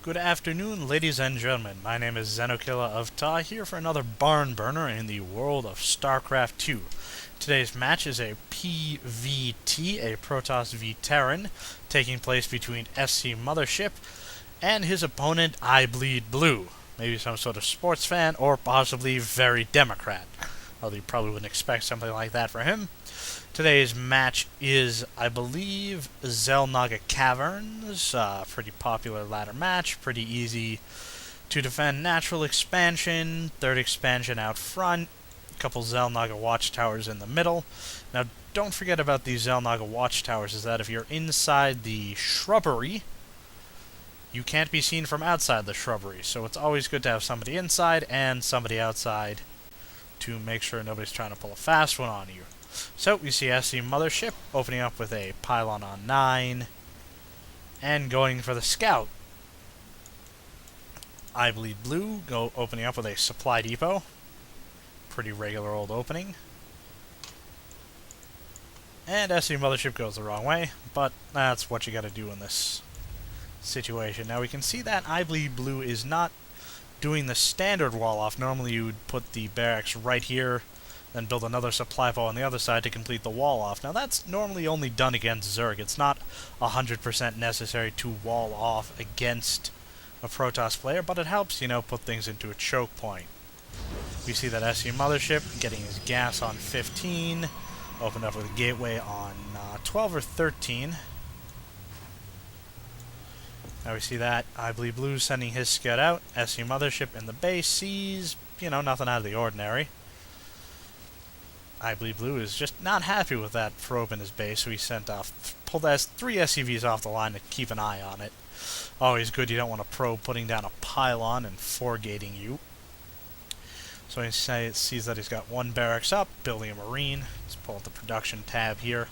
Good afternoon, ladies and gentlemen. My name is Zenokilla of Ta, here for another barn burner in the world of StarCraft 2. Today's match is a PvT, a Protoss v Terran, taking place between SCMothership and his opponent IBleedDblBlu. Maybe some sort of sports fan, or possibly very Democrat. Although you probably wouldn't expect something like that for him. Today's match is, I believe, Xel'Naga Caverns. Pretty popular ladder match. Pretty easy to defend. Natural expansion. Third expansion out front. A couple Xel'Naga watchtowers in the middle. Now, don't forget about these Xel'Naga watchtowers, is that if you're inside the shrubbery, you can't be seen from outside the shrubbery. So it's always good to have somebody inside and somebody outside to make sure nobody's trying to pull a fast one on you. So we see SCMothership opening up with a pylon on 9 and going for the scout. IBleedDblBlu opening up with a supply depot. Pretty regular old opening. And SCMothership goes the wrong way, but that's what you gotta do in this situation. Now we can see that IBleedDblBlu is not doing the standard wall off. Normally you would put the barracks right here, then build another supply depot on the other side to complete the wall off. Now that's normally only done against Zerg. It's not 100% necessary to wall off against a Protoss player, but it helps, put things into a choke point. We see that SCMothership getting his gas on 15, opened up with a gateway on 12 or 13. Now we see that IBleedDblBlu sending his scout out. SCMothership in the base sees, nothing out of the ordinary. IBleedDblBlu is just not happy with that probe in his base, so he pulled 3 SCVs off the line to keep an eye on it. Always good, you don't want a probe putting down a pylon and 4-gating you. So he sees that he's got 1 barracks up, building a marine. Let's pull out the production tab here.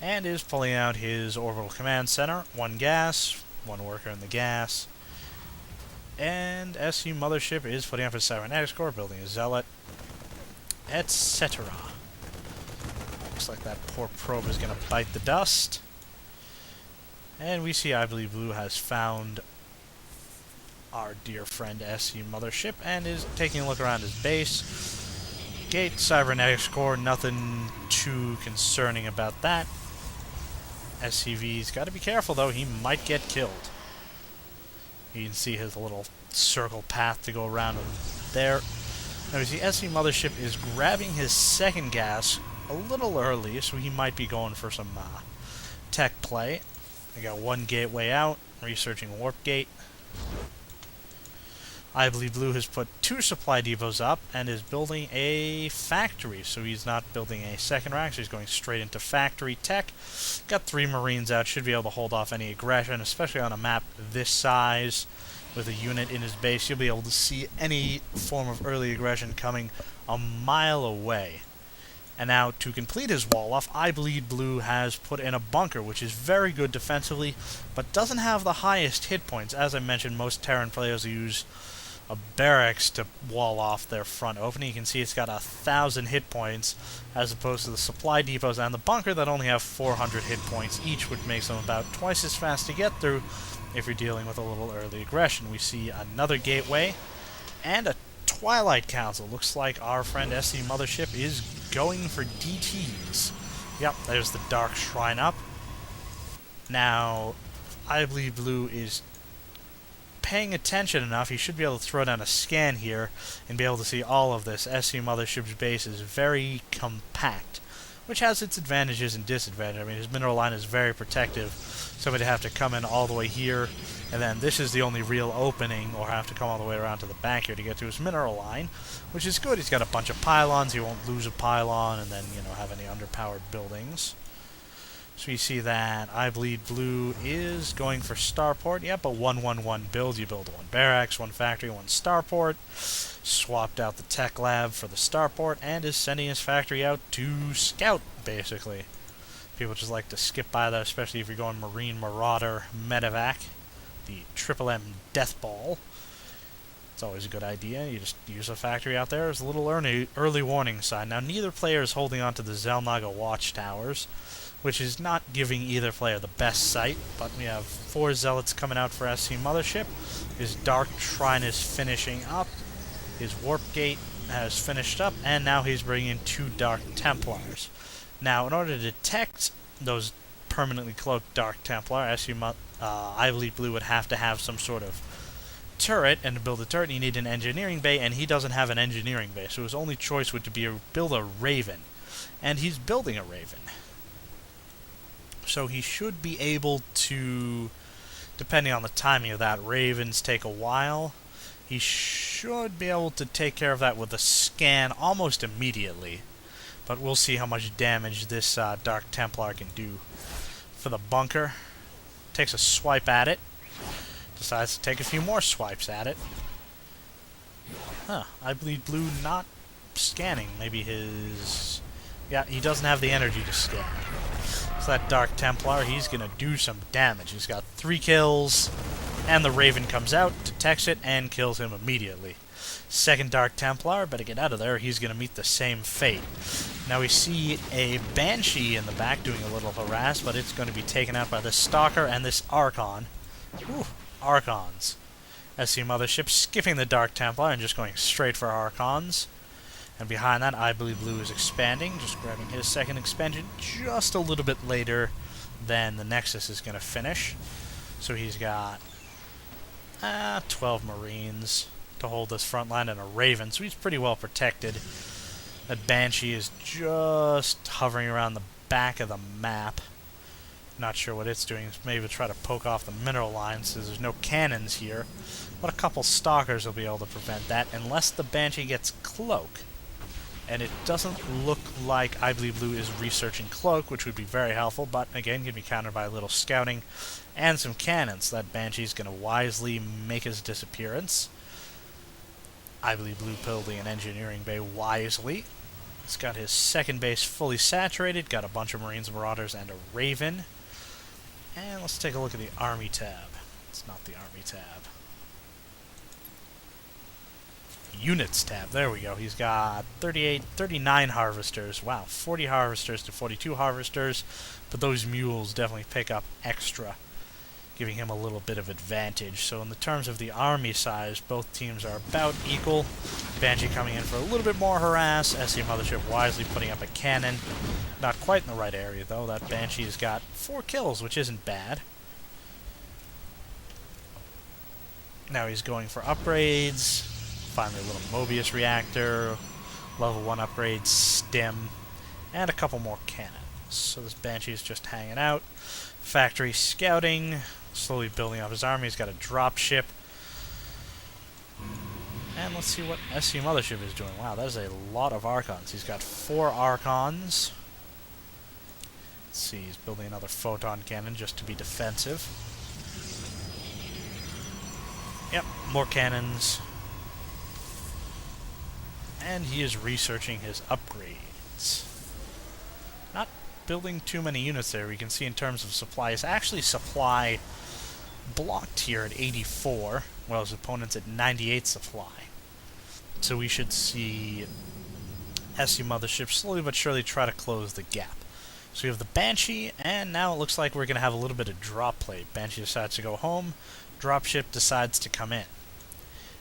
And is pulling out his orbital command center. 1 gas, 1 worker in the gas. And SCMothership is putting up his cybernetics core, building a zealot, etc. Looks like that poor probe is going to bite the dust. And we see IBleedDblBlu has found our dear friend SCMothership and is taking a look around his base. Gate, cybernetics core, nothing too concerning about that. SCV's got to be careful though, he might get killed. You can see his little circle path to go around him there. Now we see SCMothership is grabbing his second gas a little early, so he might be going for some tech play. I got 1 gateway out, researching warp gate. IBleedDblBlu has put 2 supply depots up and is building a factory, so he's not building a second rack, so he's going straight into factory tech. Got 3 marines out, should be able to hold off any aggression, especially on a map this size. With a unit in his base, you'll be able to see any form of early aggression coming a mile away. And now, to complete his wall off, IBleedDblBlu has put in a bunker, which is very good defensively, but doesn't have the highest hit points. As I mentioned, most Terran players use a barracks to wall off their front opening. You can see it's got 1,000 hit points, as opposed to the supply depots and the bunker that only have 400 hit points each, which makes them about twice as fast to get through if you're dealing with a little early aggression. We see another gateway and a Twilight Council. Looks like our friend SCMothership is going for DTs. Yep, there's the Dark Shrine up. Now, IBleedDblBlu is paying attention enough. He should be able to throw down a scan here and be able to see all of this. SCMothership's base is very compact, which has its advantages and disadvantages. I mean, his mineral line is very protective. Somebody have to come in all the way here, and then this is the only real opening, or have to come all the way around to the back here to get to his mineral line, which is good. He's got a bunch of pylons. He won't lose a pylon and then, have any underpowered buildings. So you see that IBleedDblBlu is going for starport. Yep, a 1-1-1 build. You build 1 barracks, 1 factory, 1 starport. Swapped out the tech lab for the starport and is sending his factory out to scout, basically. People just like to skip by that, especially if you're going Marine Marauder Medevac, the Triple M Death Ball. It's always a good idea. You just use a factory out there as a little early warning sign. Now, neither player is holding on to the Xel'Naga watchtowers. which is not giving either player the best sight. But we have 4 Zealots coming out for SC Mothership. His Dark Shrine is finishing up. His Warp Gate has finished up, and now he's bringing in 2 Dark Templars. Now, in order to detect those permanently cloaked Dark Templar, IBleedBlue would have to have some sort of turret, and to build a turret you need an engineering bay, and he doesn't have an engineering bay, so his only choice would be to build a Raven, and he's building a Raven. So he should be able to, depending on the timing of that, Ravens take a while. He should be able to take care of that with a scan almost immediately. But we'll see how much damage this Dark Templar can do. For the bunker, takes a swipe at it. Decides to take a few more swipes at it. Huh, IBleedBlue not scanning. Maybe his... Yeah, he doesn't have the energy to scan. So that Dark Templar, he's going to do some damage. He's got 3 kills, and the Raven comes out, detects it, and kills him immediately. Second Dark Templar, better get out of there, he's going to meet the same fate. Now we see a Banshee in the back doing a little harass, but it's going to be taken out by this Stalker and this Archon. Ooh, Archons. SC Mothership skipping the Dark Templar and just going straight for Archons. And behind that, IBleedBlue is expanding, just grabbing his second expansion just a little bit later than the Nexus is going to finish. So he's got 12 Marines to hold this front line and a Raven, so he's pretty well protected. That Banshee is just hovering around the back of the map. Not sure what it's doing. Maybe try to poke off the mineral lines, since there's no cannons here. But a couple Stalkers will be able to prevent that, unless the Banshee gets Cloak. And it doesn't look like IBleedBlue is researching Cloak, which would be very helpful, but again, can be countered by a little scouting and some cannons. That Banshee's going to wisely make his disappearance. IBleedBlue building an engineering bay wisely. He's got his second base fully saturated, got a bunch of Marines, Marauders, and a Raven. And let's take a look at the Army tab. It's not the Army tab. Units tab, there we go. He's got 39 Harvesters. Wow, 40 Harvesters to 42 Harvesters. But those Mules definitely pick up extra, giving him a little bit of advantage. So in the terms of the army size, both teams are about equal. Banshee coming in for a little bit more harass. SC Mothership wisely putting up a cannon. Not quite in the right area, though. That Banshee's got 4 kills, which isn't bad. Now he's going for upgrades. Finally a little Mobius reactor. Level 1 upgrade, stim. And a couple more cannons. So this Banshee's just hanging out. Factory scouting. Slowly building up his army. He's got a dropship. And let's see what SC Mothership is doing. Wow, that is a lot of Archons. He's got 4 Archons. Let's see, he's building another photon cannon just to be defensive. Yep, more cannons. And he is researching his upgrades. Not building too many units there. We can see in terms of supply, it's actually supply blocked here at 84, while his opponent's at 98 supply. So we should see SC Mothership slowly but surely try to close the gap. So we have the Banshee, and now it looks like we're going to have a little bit of drop play. Banshee decides to go home, dropship decides to come in.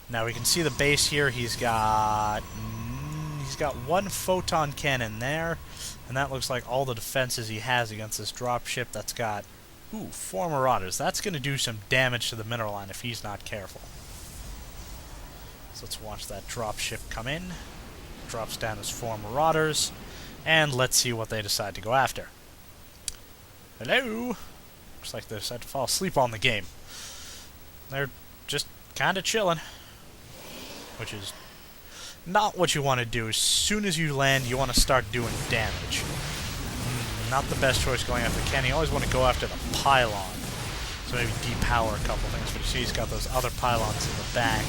Now we can see the base here. He's got 1 photon cannon there, and that looks like all the defenses he has against this dropship. That's got 4 Marauders. That's going to do some damage to the mineral line if he's not careful. So let's watch that dropship come in. Drops down his 4 Marauders, and let's see what they decide to go after. Hello? Looks like they decided to fall asleep on the game. They're just kind of chilling, which is not what you want to do. As soon as you land, you want to start doing damage. Not the best choice going after Ken. You always want to go after the pylon. So maybe depower a couple things, but you see he's got those other pylons in the back.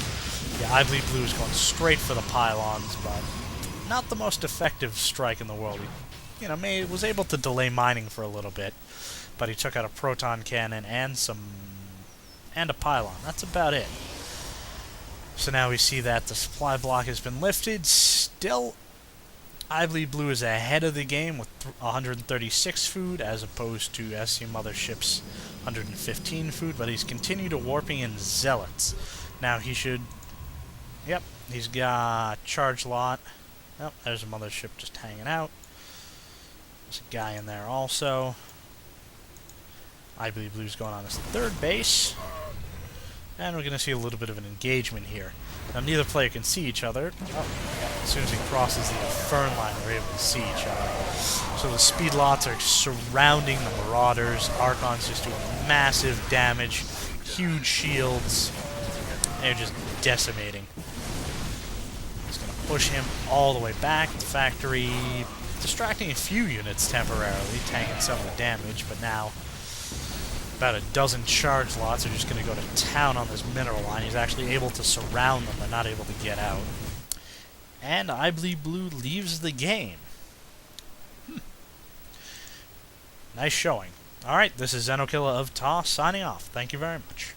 Yeah, IBleedBlue is going straight for the pylons, but not the most effective strike in the world. He, was able to delay mining for a little bit, but he took out a proton cannon and a pylon. That's about it. So now we see that the supply block has been lifted. Still, IBleedBlue is ahead of the game with 136 food as opposed to SCMothership's 115 food, but he's continued to warping in zealots. Now he should... Yep, he's got charge lot. Oh, there's a mothership just hanging out. There's a guy in there also. IBleedBlue's going on his third base. And we're going to see a little bit of an engagement here. Now, neither player can see each other. Oh, as soon as he crosses the fern line, they're able to see each other. So the speed lots are surrounding the Marauders. Archon's just doing massive damage, huge shields. They're just decimating. It's going to push him all the way back. The factory distracting a few units temporarily, tanking some of the damage, but now about a dozen charge lots are just going to go to town on this mineral line. He's actually able to surround them. They're not able to get out. And IBleedBlue leaves the game. Nice showing. Alright, this is Xenokilla of Ta signing off. Thank you very much.